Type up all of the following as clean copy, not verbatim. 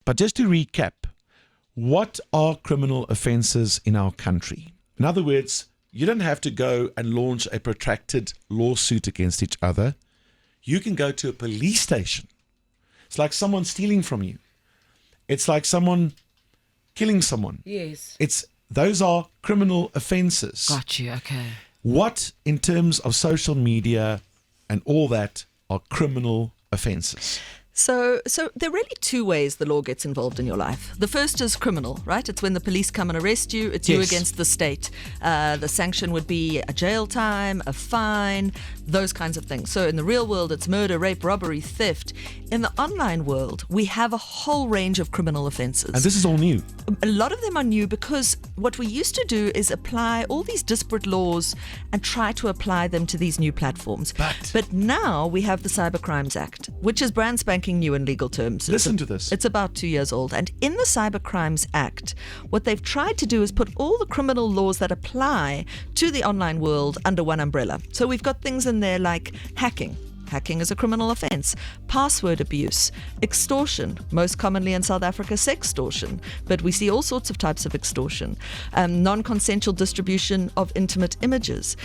But just to recap, what are criminal offences in our country? In other words, you don't have to go and launch a protracted lawsuit against each other. You can go to a police station. It's like someone stealing from you. It's like someone killing someone. Yes. Those are criminal offences. Got you, okay. What, in terms of social media and all that, are criminal offences? So there are really two ways the law gets involved in your life. The first is criminal, right? It's when the police come and arrest you. It's you against the state. The sanction would be a jail time, a fine, those kinds of things. So in the real world, it's murder, rape, robbery, theft. In the online world, we have a whole range of criminal offences. And this is all new. A lot of them are new because what we used to do is apply all these disparate laws and try to apply them to these new platforms. But now we have the Cyber Crimes Act, which is brand spanking new in legal terms. Listen to this. It's about 2 years old. And in the Cyber Crimes Act, what they've tried to do is put all the criminal laws that apply to the online world under one umbrella. So we've got things in there like hacking. Hacking is a criminal offence. Password abuse, extortion, most commonly in South Africa, sextortion, but we see all sorts of types of extortion, non-consensual distribution of intimate images.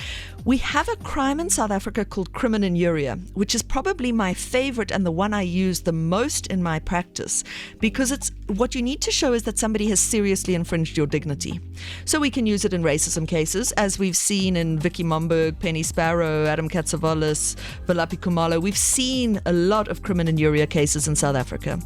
We have a crime in South Africa called crimininjuria, which is probably my favourite and the one I use the most in my practice, because it's what you need to show is that somebody has seriously infringed your dignity. So we can use it in racism cases, as we've seen in Vicky Momberg, Penny Sparrow, Adam Katsovalis, Valapi Kumalo. We've seen a lot of crimininjuria cases in South Africa.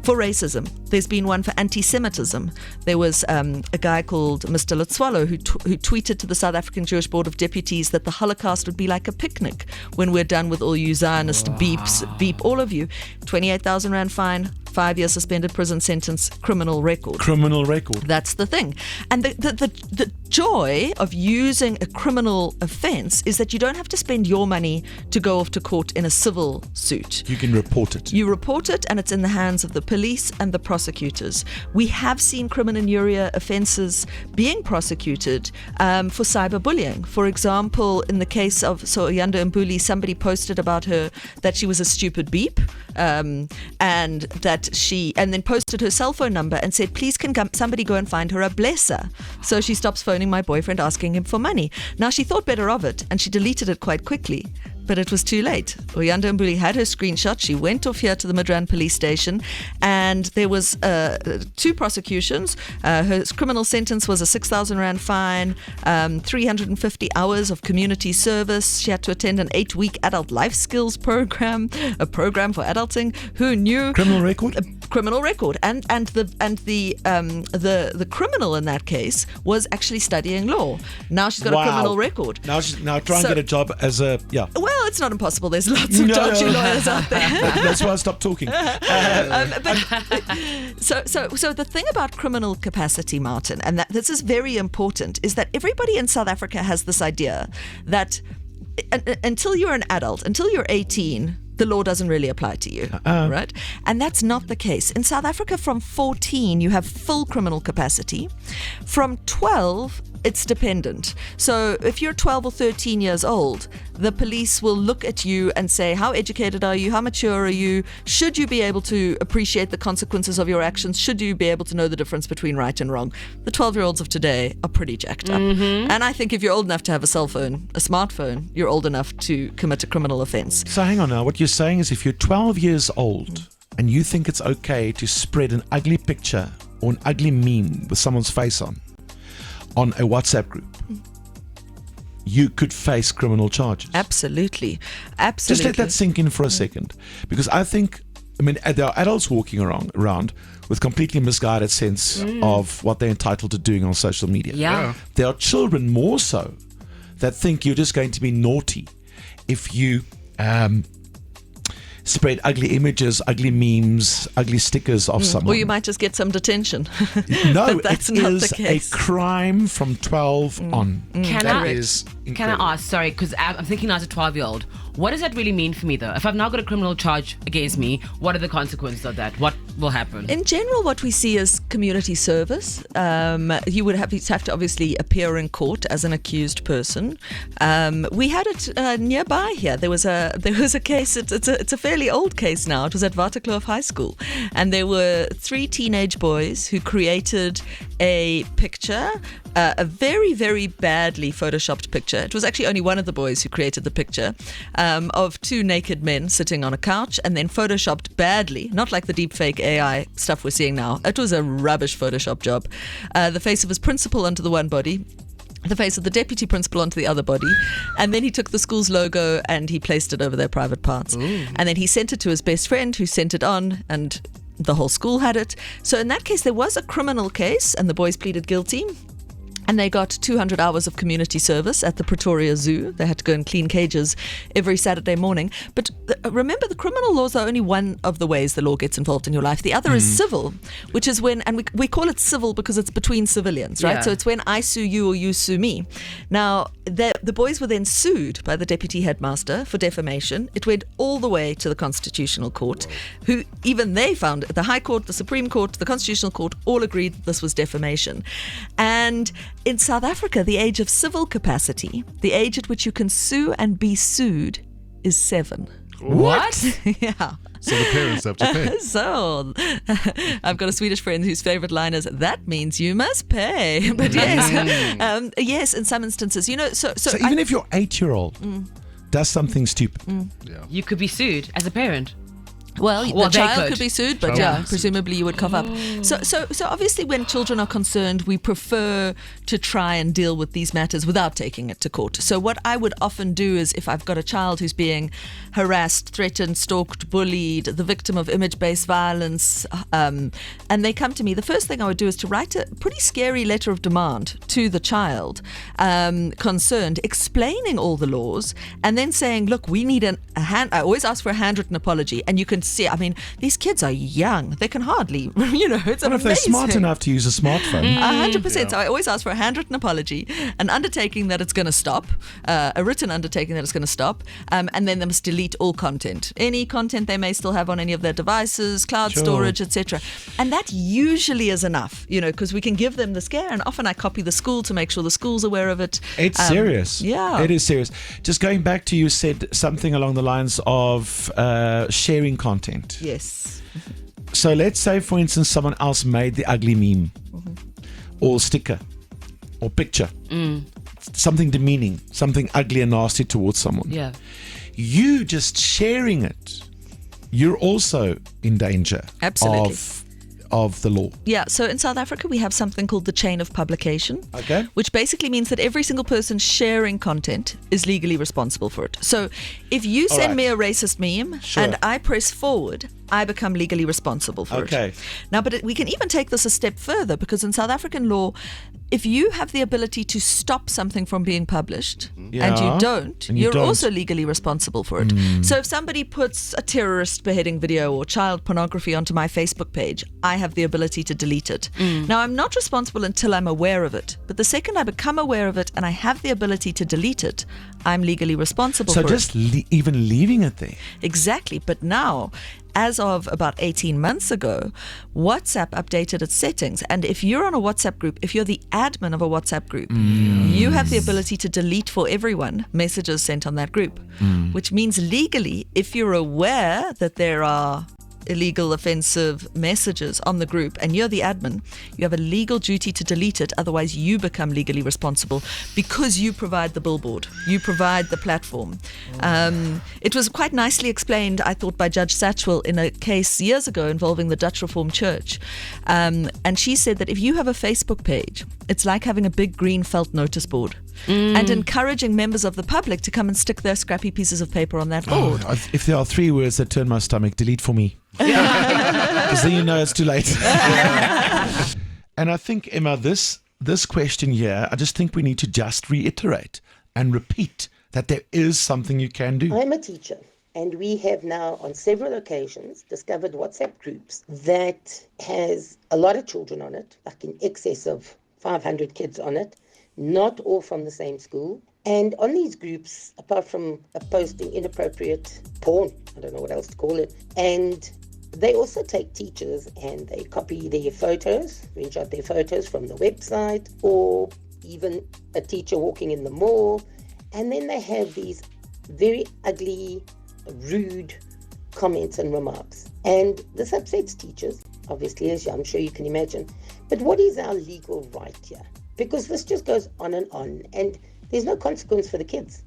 For racism, there's been one for anti-Semitism. There was a guy called Mr. Lutswalo who tweeted to the South African Jewish Board of Deputies that the Holocaust would be like a picnic when we're done with all you Zionist beeps, beep all of you. 28,000 rand fine, 5-year suspended prison sentence, criminal record. Criminal record. That's the thing. And the joy of using a criminal offence is that you don't have to spend your money to go off to court in a civil suit. You can report it. You report it and it's in the hands of the police and the prosecutors. We have seen crimininjuria offences being prosecuted for cyberbullying. For example, in the case of Oyanda Mbuli, somebody posted about her that she was a stupid beep, and then posted her cell phone number and said, please can somebody go and find her a blesser. So she stops phoning my boyfriend asking him for money. Now she thought better of it and she deleted it quite quickly. But it was too late. Oyanda Mbuli had her screenshot. She went off here to the Midrand police station and there was 2 prosecutions. Her criminal sentence was a 6,000 rand fine, 350 hours of community service. She had to attend an 8-week adult life skills program, a program for adulting. Who knew? Criminal record? Criminal record. And the criminal in that case was actually studying law. Now she's got a criminal record. Now try and get a job as a, Well, it's not impossible. There's lots of dodgy lawyers out there. That's why I stopped talking. So the thing about criminal capacity, Martin, and that this is very important, is that everybody in South Africa has this idea that until you're an adult, until you're 18, the law doesn't really apply to you, right? And that's not the case. In South Africa, from 14, you have full criminal capacity. From 12, it's dependent. So if you're 12 or 13 years old, the police will look at you and say, how educated are you? How mature are you? Should you be able to appreciate the consequences of your actions? Should you be able to know the difference between right and wrong? The 12-year-olds of today are pretty jacked up. Mm-hmm. And I think if you're old enough to have a cell phone, a smartphone, you're old enough to commit a criminal offense. So hang on now. What you're saying is if you're 12 years old and you think it's okay to spread an ugly picture or an ugly meme with someone's face on a WhatsApp group, you could face criminal charges. Absolutely. Just let that sink in for a second. Because there are adults walking around with completely misguided sense of what they're entitled to doing on social media. Yeah. There are children more so that think you're just going to be naughty if you spread ugly images, ugly memes, ugly stickers of someone. Or you might just get some detention. No, that's it not is the case. a crime from 12 on. Can That I is Can incredible. I ask, sorry, because I'm thinking as a 12-year-old, What does that really mean for me, though? If I've now got a criminal charge against me, what are the consequences of that? What will happen? In general, what we see is community service. You would have to obviously appear in court as an accused person. We had it nearby here. There was a case. It's a fairly old case now. It was at Waterkloof High School, and there were 3 teenage boys who created a picture, a very, very badly photoshopped picture. It was actually only one of the boys who created the picture of 2 naked men sitting on a couch, and then photoshopped badly, not like the deepfake AI stuff we're seeing now. It was a rubbish Photoshop job. The face of his principal onto the one body, the face of the deputy principal onto the other body, and then he took the school's logo and he placed it over their private parts. Ooh. And then he sent it to his best friend, who sent it on, and the whole school had it. So in that case, there was a criminal case, and the boys pleaded guilty. And they got 200 hours of community service at the Pretoria Zoo. They had to go and clean cages every Saturday morning. But remember, the criminal laws are only one of the ways the law gets involved in your life. The other is civil, which is when, and we call it civil because it's between civilians, right? Yeah. So it's when I sue you or you sue me. Now, the boys were then sued by the deputy headmaster for defamation. It went all the way to the Constitutional Court, who even they found, the High Court, the Supreme Court, the Constitutional Court, all agreed that this was defamation. And in South Africa, the age of civil capacity, the age at which you can sue and be sued, is 7. What? Yeah. So the parents have to pay. So I've got a Swedish friend whose favorite line is, "That means you must pay." But yes, yes, in some instances, So even if your 8-year-old does something stupid, You could be sued as a parent. Well, Well, the they child could. could be sued, but Child. presumably you would cough up. So obviously when children are concerned, we prefer to try and deal with these matters without taking it to court. So what I would often do is, if I've got a child who's being harassed, threatened, stalked, bullied, the victim of image-based violence, and they come to me, the first thing I would do is to write a pretty scary letter of demand to the child concerned, explaining all the laws, and then saying, look, we need a hand. I always ask for a handwritten apology, and you can see, I mean, these kids are young. They can hardly, it's what if they're smart enough to use a smartphone? 100%. So I always ask for a handwritten apology, an undertaking that it's going to stop, a written undertaking that it's going to stop, and then they must delete all content. Any content they may still have on any of their devices, cloud storage, etc. And that usually is enough, because we can give them the scare, and often I copy the school to make sure the school's aware of it. It's serious. Yeah. It is serious. Just going back to, you said something along the lines of sharing content. Yes. So let's say, for instance, someone else made the ugly meme or sticker or picture, something demeaning, something ugly and nasty towards someone. Yeah. You just sharing it, you're also in danger Absolutely. of the law. Yeah, so in South Africa, we have something called the chain of publication, Okay. which basically means that every single person sharing content is legally responsible for it. So if you All send right. me a racist meme Sure. and I press forward, I become legally responsible for Okay. it. Now, but we can even take this a step further, because in South African law, if you have the ability to stop something from being published and you Yeah. don't, And you you're don't. also legally responsible for it. So if somebody puts a terrorist beheading video or child pornography onto my Facebook page, I have the ability to delete it. Now, I'm not responsible until I'm aware of it. But the second I become aware of it and I have the ability to delete it, I'm legally responsible So for just it. even leaving it there. Exactly. But now, as of about 18 months ago, WhatsApp updated its settings. And if you're on a WhatsApp group, if you're the admin of a WhatsApp group, you have the ability to delete for everyone messages sent on that group, which means legally, if you're aware that there are illegal, offensive messages on the group and you're the admin, you have a legal duty to delete it. Otherwise, you become legally responsible because you provide the billboard, you provide the platform. It was quite nicely explained, I thought, by Judge Satchwell in a case years ago involving the Dutch Reformed Church. And she said that if you have a Facebook page, it's like having a big green felt notice board. And encouraging members of the public to come and stick their scrappy pieces of paper on that board. If there are 3 words that turn my stomach, delete for me. Because then you know it's too late. And I think, Emma, this question here, I just think we need to just reiterate and repeat that there is something you can do. I'm a teacher, and we have now on several occasions discovered WhatsApp groups that has a lot of children on it, like in excess of 500 kids on it, not all from the same school, And on these groups, apart from posting inappropriate porn, I don't know what else to call it, and they also take teachers and they copy their photos, screenshot their photos from the website, or even a teacher walking in the mall, and then they have these very ugly, rude comments and remarks. And this upsets teachers, obviously, as I'm sure you can imagine. But what is our legal right here? Because this just goes on, and there's no consequence for the kids.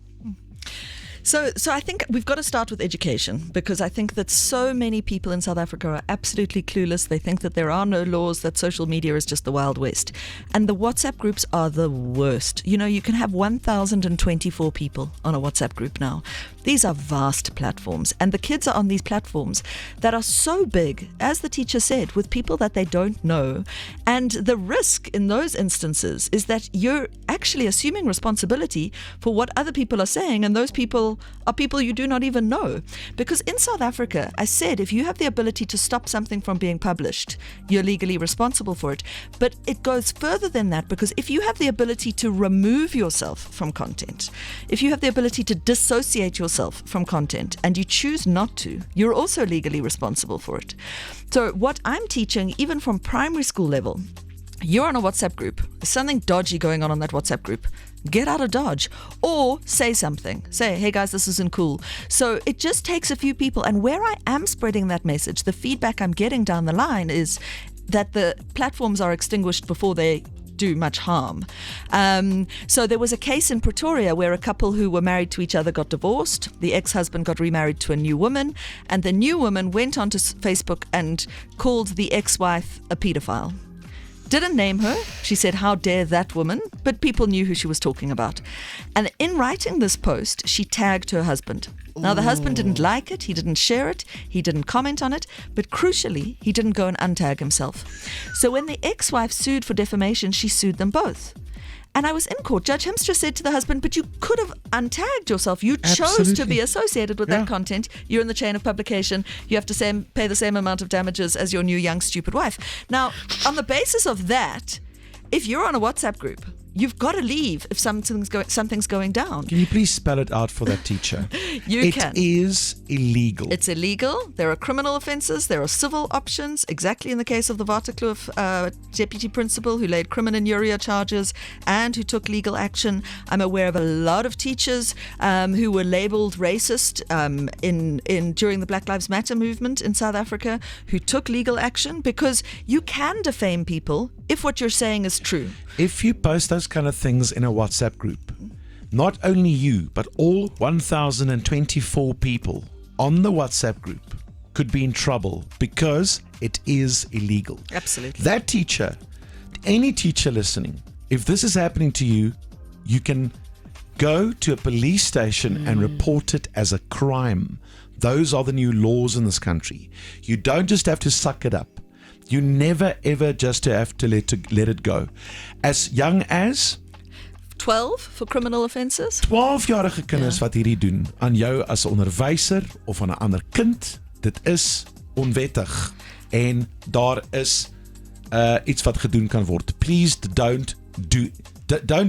So I think we've got to start with education, because I think that so many people in South Africa are absolutely clueless. They think that there are no laws, that social media is just the Wild West. And the WhatsApp groups are the worst. You know, you can have 1,024 people on a WhatsApp group now. These are vast platforms, and the kids are on these platforms that are so big, as the teacher said, with people that they don't know. And the risk in those instances is that you're actually assuming responsibility for what other people are saying, and those people are people you do not even know. Because in South Africa, I said, if you have the ability to stop something from being published, you're legally responsible for it. But it goes further than that, because if you have the ability to remove yourself from content, if you have the ability to dissociate yourself from content, and you choose not to, you're also legally responsible for it. So what I'm teaching, even from primary school level, you're on a WhatsApp group, there's something dodgy going on that WhatsApp group, get out of Dodge, or say something. Say, hey guys, this isn't cool. So it just takes a few people, and where I am spreading that message, the feedback I'm getting down the line is that the platforms are extinguished before they do much harm. So there was a case in Pretoria where a couple who were married to each other got divorced. The ex-husband got remarried to a new woman, and the new woman went onto Facebook and called the ex-wife a pedophile. Didn't name her. She said, how dare that woman? But people knew who she was talking about. And in writing this post, she tagged her husband. Now, the husband didn't like it. He didn't share it. He didn't comment on it. But crucially, he didn't go and untag himself. So when the ex-wife sued for defamation, she sued them both. And I was in court. Judge Hemstra said to the husband, but you could have untagged yourself. You chose to be associated with that content. You're in the chain of publication. You have to pay the same amount of damages as your new young stupid wife. Now, on the basis of that, if you're on a WhatsApp group, you've got to leave if something's going down. Can you please spell it out for that teacher? You can. It is illegal. It's illegal. There are criminal offences. There are civil options. Exactly in the case of the Waterkloof deputy principal who laid crimen injuria charges and who took legal action. I'm aware of a lot of teachers who were labelled racist during the Black Lives Matter movement in South Africa, who took legal action, because you can defame people if what you're saying is true. If you post those kind of things in a WhatsApp group, not only you, but all 1,024 people on the WhatsApp group could be in trouble because it is illegal. Absolutely. That teacher, any teacher listening, if this is happening to you, you can go to a police station and report it as a crime. Those are the new laws in this country. You don't just have to suck it up. You never ever just have to let it go. As young as 12 for criminal offences. 12-jarige kinders wat hierdie doen aan jou as 'n onderwyser of aan 'n ander kind, dit is onwettig en daar is iets wat gedoen kan word. Please don't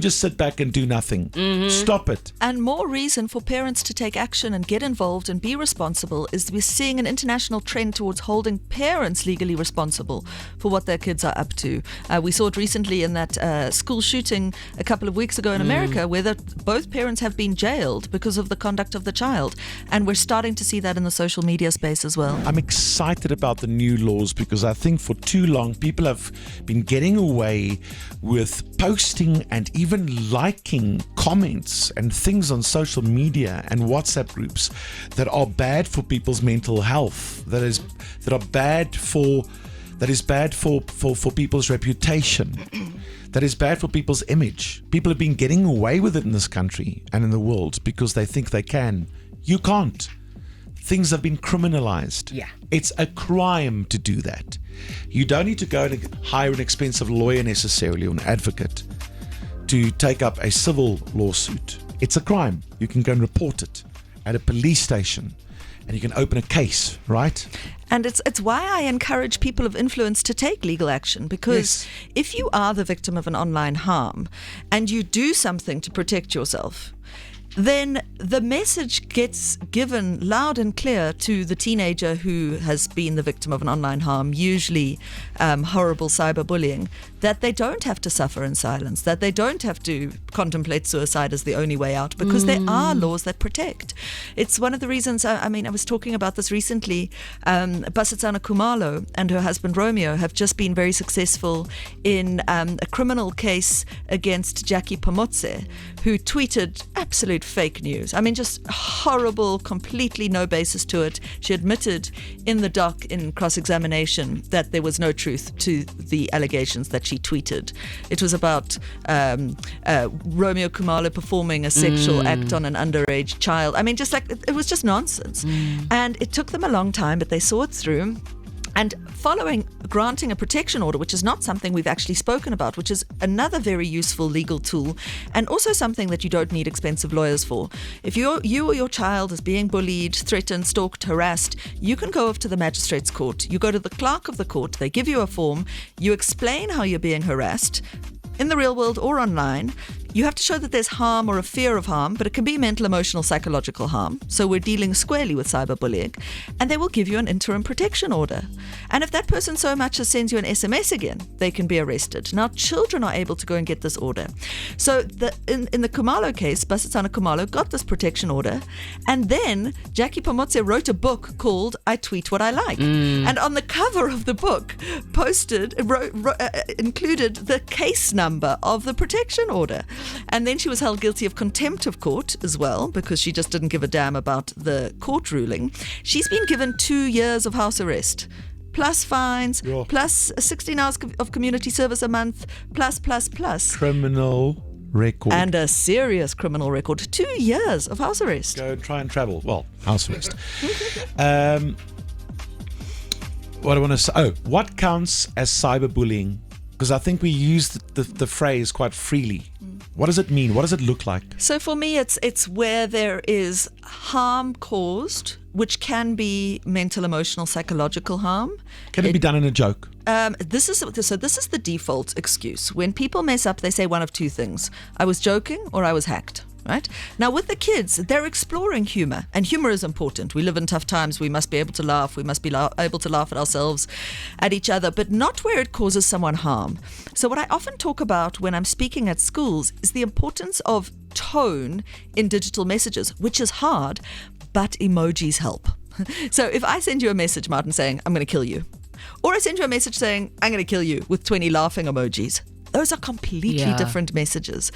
just sit back and do nothing. Stop it. And more reason for parents to take action and get involved and be responsible is we're seeing an international trend towards holding parents legally responsible for what their kids are up to. We saw it recently in that school shooting a couple of weeks ago in America, where both parents have been jailed because of the conduct of the child. And we're starting to see that in the social media space as well. I'm excited about the new laws because I think for too long people have been getting away with posting and even liking comments and things on social media and WhatsApp groups that are bad for people's mental health, that is bad for people's reputation, that is bad for people's image. People have been getting away with it in this country and in the world because they think they can. You can't. Things have been criminalized. Yeah. It's a crime to do that. You don't need to go and hire an expensive lawyer necessarily or an advocate to take up a civil lawsuit. It's a crime. You can go and report it at a police station and you can open a case, right? And it's why I encourage people of influence to take legal action, because if you are the victim of an online harm and you do something to protect yourself, then the message gets given loud and clear to the teenager who has been the victim of an online harm, usually horrible cyberbullying, that they don't have to suffer in silence, that they don't have to contemplate suicide as the only way out, because there are laws that protect. It's one of the reasons, I was talking about this recently. Basetsana Kumalo and her husband Romeo have just been very successful in a criminal case against Jackie Pomotse, who tweeted absolute fake news. Just horrible, completely no basis to it. She admitted in the doc in cross-examination that there was no truth to the allegations that she tweeted. It was about Romeo Kumalo performing a sexual act on an underage child. It was just nonsense. And it took them a long time, but they saw it through. And following granting a protection order, which is not something we've actually spoken about, which is another very useful legal tool, and also something that you don't need expensive lawyers for. If you or your child is being bullied, threatened, stalked, harassed, you can go off to the magistrate's court. You go to the clerk of the court, they give you a form, you explain how you're being harassed, in the real world or online. You have to show that there's harm or a fear of harm, but it can be mental, emotional, psychological harm. So we're dealing squarely with cyberbullying, and they will give you an interim protection order. And if that person so much as sends you an SMS again, they can be arrested. Now, children are able to go and get this order. So in the Kumalo case, Basetsana Kumalo got this protection order, and then Jackie Pomotse wrote a book called I Tweet What I Like. And on the cover of the book, included the case number of the protection order. And then she was held guilty of contempt of court as well, because she just didn't give a damn about the court ruling. She's been given 2 years of house arrest, plus fines, plus 16 hours of community service a month, plus. Criminal record. And a serious criminal record. 2 years of house arrest. Go and try and travel. Well, house arrest. What I want to say? Oh, what counts as cyberbullying? Because I think we use the phrase quite freely. What does it mean? What does it look like? So for me, it's where there is harm caused, which can be mental, emotional, psychological harm. Can it be done in a joke? This is the default excuse. When people mess up, they say one of two things: I was joking or I was hacked. Right? Now, with the kids, they're exploring humor, and humor is important. We live in tough times. We must be able to laugh. We must be able to laugh at ourselves, at each other, but not where it causes someone harm. So what I often talk about when I'm speaking at schools is the importance of tone in digital messages, which is hard, but emojis help. So if I send you a message, Martin, saying, I'm going to kill you, or I send you a message saying, I'm going to kill you, with 20 laughing emojis, those are completely different messages.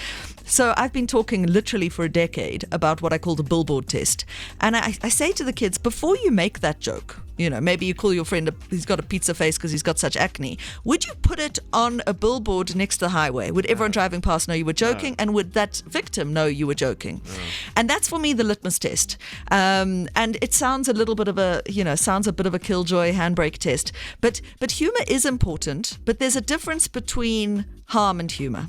So I've been talking literally for a decade about what I call the billboard test. And I say to the kids, before you make that joke, maybe you call your friend, he's got a pizza face because he's got such acne. Would you put it on a billboard next to the highway? Would everyone driving past know you were joking? No. And would that victim know you were joking? No. And that's for me the litmus test. And it sounds a little bit of a killjoy handbrake test. But humor is important, but there's a difference between harm and humor.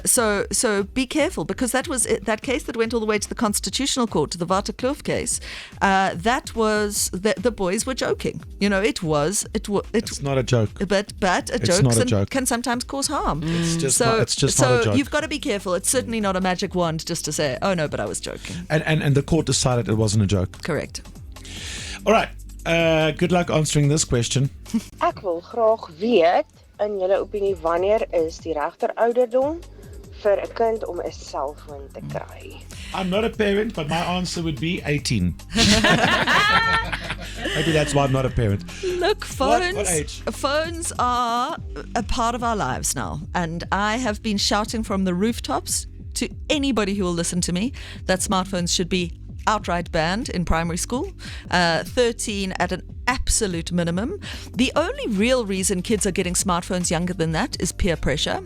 So be careful, because that was that case that went all the way to the Constitutional Court, to the Waterkloof case. That was the boys were joking. It's not a joke. But a joke can sometimes cause harm. It's just not a joke. So you've got to be careful. It's certainly not a magic wand just to say, oh no, but I was joking. And the court decided it wasn't a joke. Correct. All right. Good luck answering this question. Ek wil graag weet, in julle opinie, wanneer is die regter ouderdom vir 'n kind om 'n selfoon te kry? I'm not a parent, but my answer would be 18. Maybe that's why I'm not a parent. Look, What age? Phones are a part of our lives now, and I have been shouting from the rooftops to anybody who will listen to me that smartphones should be outright banned in primary school. 13 at an absolute minimum. The only real reason kids are getting smartphones younger than that is peer pressure,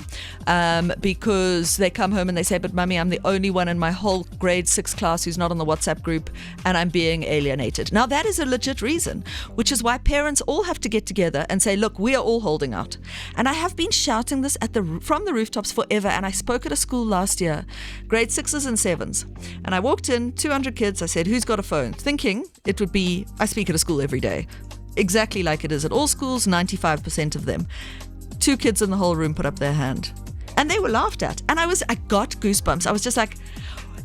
because they come home and they say, but mummy, I'm the only one in my whole grade 6 class who's not on the WhatsApp group and I'm being alienated. Now that is a legit reason, which is why parents all have to get together and say, look, we are all holding out. And I have been shouting this from the rooftops forever, and I spoke at a school last year, grade 6s and 7s, and I walked in, 200 kids, I said, who's got a phone? Thinking it would be, I speak at a school every day, exactly like it is at all schools, 95% of them. 2 kids in the whole room put up their hand. And they were laughed at. And I got goosebumps. I was just like,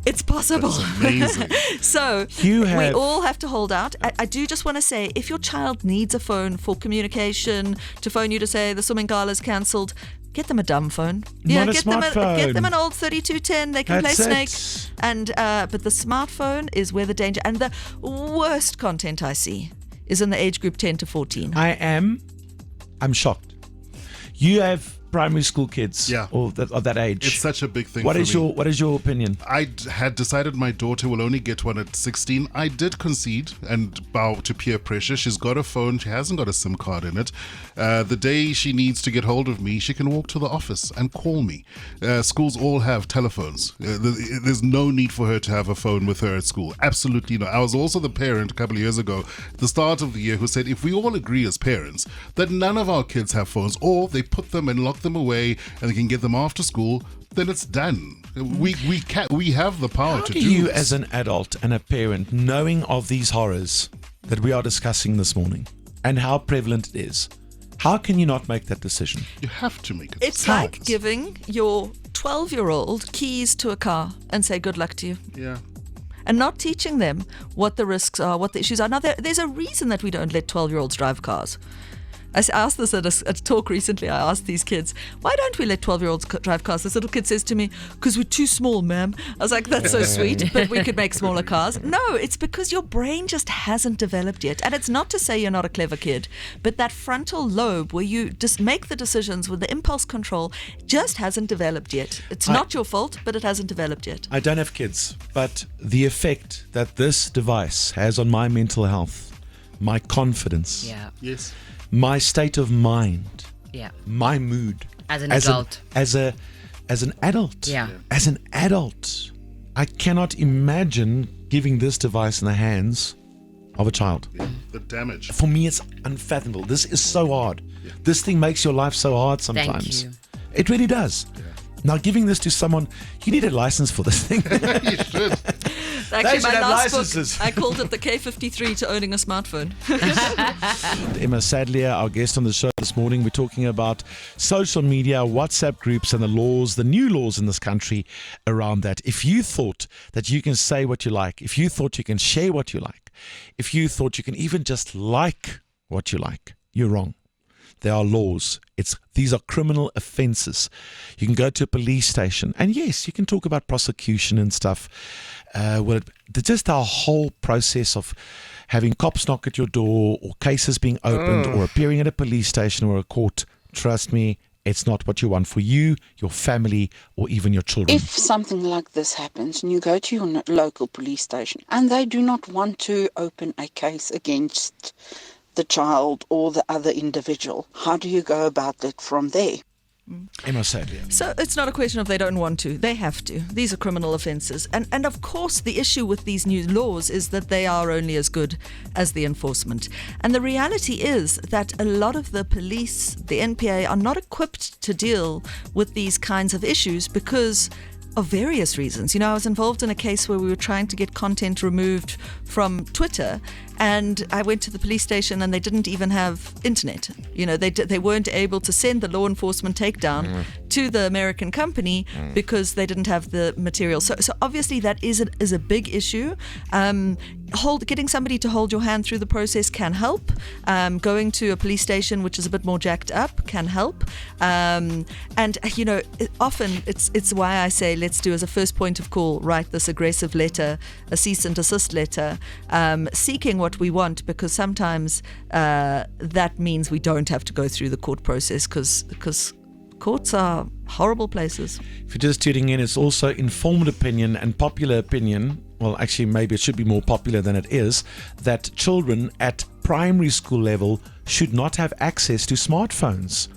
it's possible. That's amazing. So we all have to hold out. I do just want to say, if your child needs a phone for communication, to phone you to say the swimming gala's cancelled, get them a dumb phone. Not a get smartphone. them an old 3210. They can That's play it. Snake. And but the smartphone is where the danger. And the worst content I see is in the age group 10 to 14. I'm shocked. You have primary school kids, Yeah. of that age. It's such a big thing What for is me. what is your opinion? I had decided my daughter will only get one at 16. I did concede and bow to peer pressure. She's got a phone. She hasn't got a SIM card in it. The day she needs to get hold of me, she can walk to the office and call me. Schools all have telephones. There's no need for her to have a phone with her at school. Absolutely no. I was also the parent a couple of years ago, at the start of the year, who said if we all agree as parents that none of our kids have phones, or they put them and lock them away and they can get them after school, then it's done. We have the power How to do do you, this. as an adult and a parent, knowing of these horrors that we are discussing this morning and how prevalent it is, how can you not make that decision? You have to make it. It's How? like giving your 12-year-old keys to a car and say good luck to you. Yeah. And not teaching them what the risks are, what the issues are. Now, there's a reason that we don't let 12-year-olds drive cars. I asked this at a talk recently. I asked these kids, why don't we let 12-year-olds drive cars? This little kid says to me, because we're too small, ma'am. I was like, that's so sweet, but we could make smaller cars. No, it's because your brain just hasn't developed yet. And it's not to say you're not a clever kid, but that frontal lobe where you just make the decisions with the impulse control just hasn't developed yet. It's not your fault, but it hasn't developed yet. I don't have kids, but the effect that this device has on my mental health, my confidence, Yeah. Yes. my state of mind, Yeah. my mood As an adult. as an adult, Yeah. as an adult, I cannot imagine giving this device in the hands of a child. The damage. For me, it's unfathomable. This is so hard. This thing makes your life so hard sometimes. you. It really does. Now, giving this to someone, you need a license for this thing. You should. Actually, should my have last licenses. book, I called it the K53 to owning a smartphone. Emma Sadlier, our guest on the show this morning. We're talking about social media, WhatsApp groups, and the laws, the new laws in this country around that. If you thought that you can say what you like, if you thought you can share what you like, if you thought you can even just like what you like, you're wrong. There are laws. These are criminal offences. You can go to a police station, and yes, you can talk about prosecution and stuff. Just our whole process of having cops knock at your door, or cases being opened, or appearing at a police station or a court. Trust me, it's not what you want for you, your family, or even your children. If something like this happens and you go to your local police station and they do not want to open a case against the child or the other individual, how do you go about it from there? Emma Sadlier. So it's not a question of they don't want to. They have to. These are criminal offences. And of course, the issue with these new laws is that they are only as good as the enforcement. And the reality is that a lot of the police, the NPA, are not equipped to deal with these kinds of issues because of various reasons. You know, I was involved in a case where we were trying to get content removed from Twitter, and I went to the police station and they didn't even have internet. You know, they weren't able to send the law enforcement takedown to the American company because they didn't have the material. So obviously that is a big issue. Getting somebody to hold your hand through the process can help. Going to a police station which is a bit more jacked up can help. And you know, often it's why I say let's do as a first point of call, write this aggressive letter, a cease and desist letter, seeking what we want, because sometimes that means we don't have to go through the court process because courts are horrible places. If you're just tuning in, it's also informed opinion and popular opinion. Well, actually, maybe it should be more popular than it is, that children at primary school level should not have access to smartphones,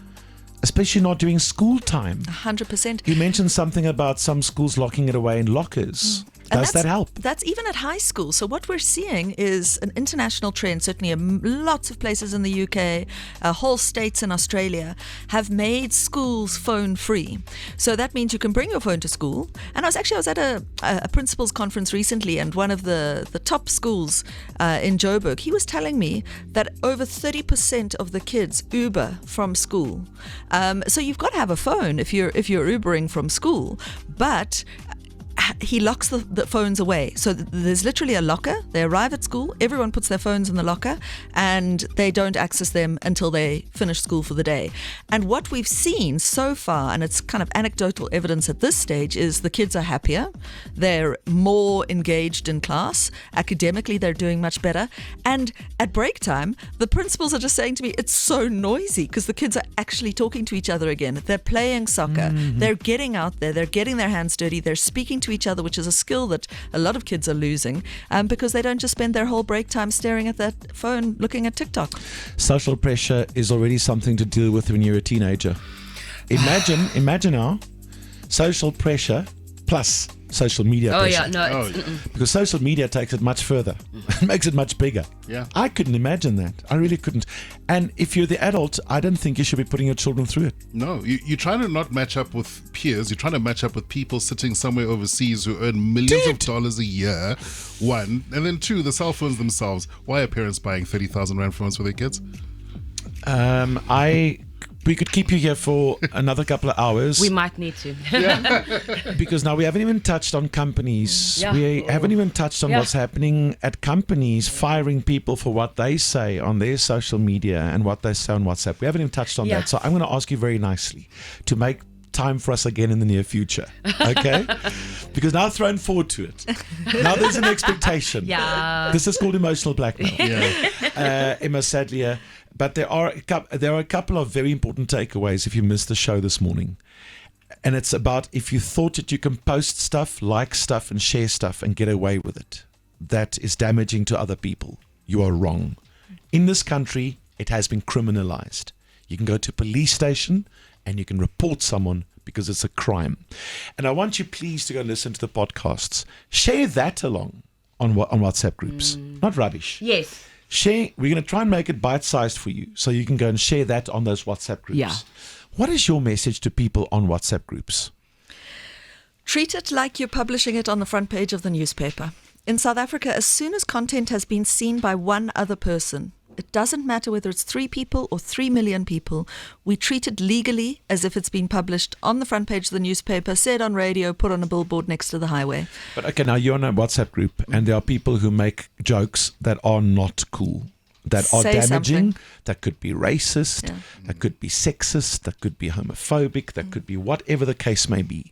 especially not during school time. 100%. You mentioned something about some schools locking it away in lockers. Does that help? That's even at high school. So what we're seeing is an international trend. Certainly, lots of places in the UK, whole states in Australia have made schools phone free. So that means you can bring your phone to school. And I was at a principal's conference recently, and one of the top schools in Joburg, he was telling me that over 30% of the kids Uber from school. So you've got to have a phone if you're Ubering from school, but he locks the phones away. So there's literally a locker. They arrive at school, everyone puts their phones in the locker, and they don't access them until they finish school for the day. And what we've seen so far, and it's kind of anecdotal evidence at this stage, is the kids are happier, they're more engaged in class, academically they're doing much better, and at break time, the principals are just saying to me, it's so noisy, because the kids are actually talking to each other again. They're playing soccer, they're getting out there, they're getting their hands dirty, they're speaking to each other, which is a skill that a lot of kids are losing, because they don't just spend their whole break time staring at that phone looking at TikTok. Social pressure is already something to deal with when you're a teenager. Imagine now, social pressure plus social media pressure. Because social media takes it much further. It makes it much bigger. Yeah. I couldn't imagine that. I really couldn't. And if you're the adult, I don't think you should be putting your children through it. No, you're trying to not match up with peers. You're trying to match up with people sitting somewhere overseas who earn millions of dollars a year, one. And then two, the cell phones themselves. Why are parents buying 30,000 Rand phones for their kids? We could keep you here for another couple of hours. We might need to. Because now we haven't even touched on companies. Yeah. We haven't even touched on what's happening at companies firing people for what they say on their social media and what they say on WhatsApp. We haven't even touched on that. So I'm going to ask you very nicely to make time for us again in the near future. Okay? Because now thrown forward to it. Now there's an expectation. Yeah. This is called emotional blackmail. Emma Sadlier. But there are a couple of very important takeaways if you missed the show this morning. And it's about if you thought that you can post stuff, like stuff, and share stuff and get away with it, that is damaging to other people. You are wrong. In this country, it has been criminalized. You can go to a police station and you can report someone because it's a crime. And I want you please to go listen to the podcasts. Share that along on WhatsApp groups. Not rubbish. Yes. Share. We're going to try and make it bite-sized for you so you can go and share that on those WhatsApp groups. Yeah. What is your message to people on WhatsApp groups? Treat it like you're publishing it on the front page of the newspaper. In South Africa, as soon as content has been seen by one other person, it doesn't matter whether it's 3 people or 3 million people. We treat it legally as if it's been published on the front page of the newspaper, said on radio, put on a billboard next to the highway. But okay, now you're on a WhatsApp group and there are people who make jokes that are not cool, that are Say damaging, something. that could be racist, that could be sexist, that could be homophobic, that could be whatever the case may be.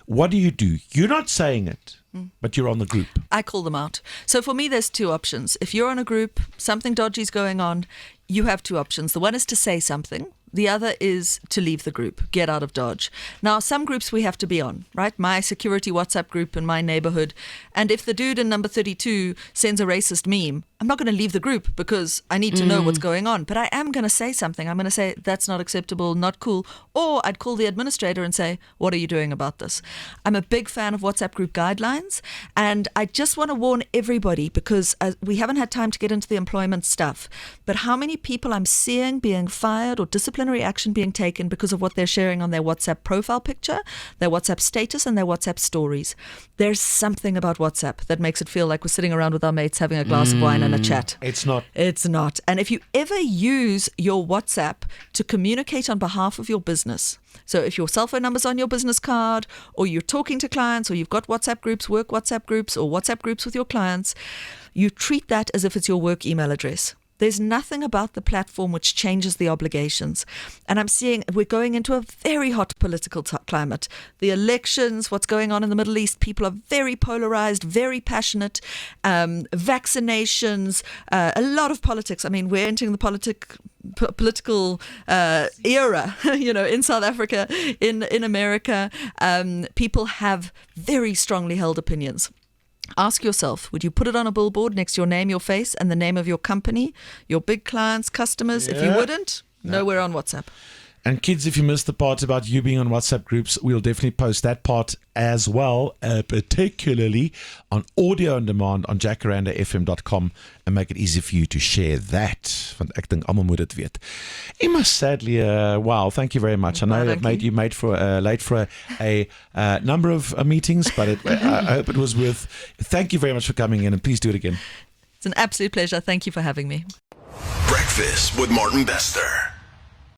What do? You're not saying it, but you're on the group. I call them out. So for me, there's 2 options. If you're on a group, something dodgy is going on, you have 2 options. The one is to say something. The other is to leave the group, get out of Dodge. Now, some groups we have to be on, right? My security WhatsApp group in my neighborhood. And if the dude in number 32 sends a racist meme, I'm not going to leave the group because I need to know what's going on. But I am going to say something. I'm going to say, that's not acceptable, not cool. Or I'd call the administrator and say, what are you doing about this? I'm a big fan of WhatsApp group guidelines. And I just want to warn everybody because we haven't had time to get into the employment stuff. But how many people I'm seeing being fired or disciplinary action being taken because of what they're sharing on their WhatsApp profile picture, their WhatsApp status, and their WhatsApp stories. There's something about WhatsApp that makes it feel like we're sitting around with our mates having a glass of wine and a chat. It's not. It's not. And if you ever use your WhatsApp to communicate on behalf of your business, so if your cell phone number's on your business card, or you're talking to clients, or you've got WhatsApp groups, work WhatsApp groups, or WhatsApp groups with your clients, you treat that as if it's your work email address. There's nothing about the platform which changes the obligations. And I'm seeing we're going into a very hot political climate. The elections, what's going on in the Middle East, people are very polarized, very passionate. Vaccinations, a lot of politics. I mean, we're entering the political era, in South Africa, in America. People have very strongly held opinions. Ask yourself, would you put it on a billboard next to your name, your face, and the name of your company, your big clients, customers? If you wouldn't, nowhere on WhatsApp. And kids, if you missed the part about you being on WhatsApp groups, we'll definitely post that part as well, particularly on audio on demand on jacarandafm.com, and make it easy for you to share that. Want ek dink almal moet dit weet. Emma, sadly, wow, thank you very much. I know that made you late for a number of meetings, but I hope it was worth. Thank you very much for coming in, and please do it again. It's an absolute pleasure. Thank you for having me. Breakfast with Martin Bester.